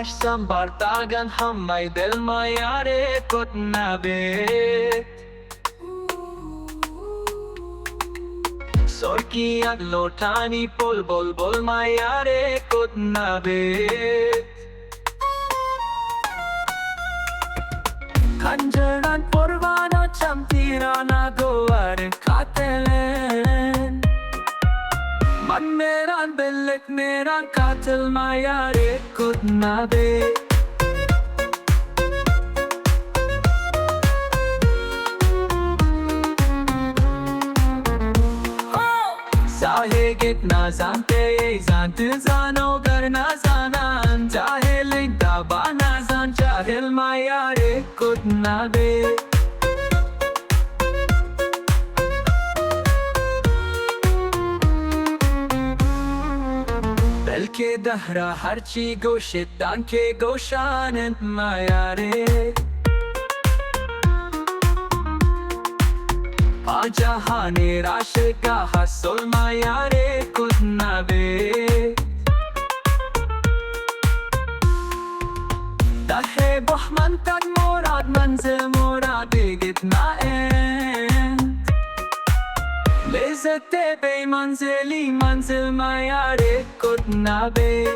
başsam bardagan hammay del mayare kot nabe Sorki ag lotani pol bol bol mayare kot nabe Kanjaran porvana chamtirana goar katelen Man meran bellek meran katil mayare kot nabe Sahe git na zante zante zano gar na zanan Jahil daba na zan jahil mayare kot nabe Belki dahra harchi goşetten ke goşanen mayare Jahane raşka hasol mayare kot nabe Dahe bahman tak morad manzil morade gitna en Lezzete bey manzili manzil mayare kot nabe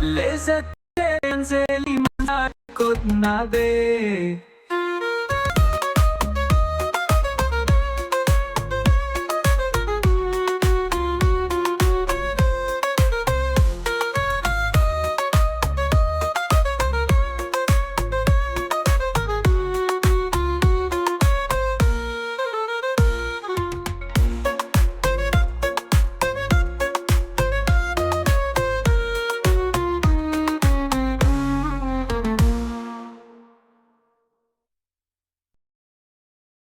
Lezzete manzili mayare kot nabe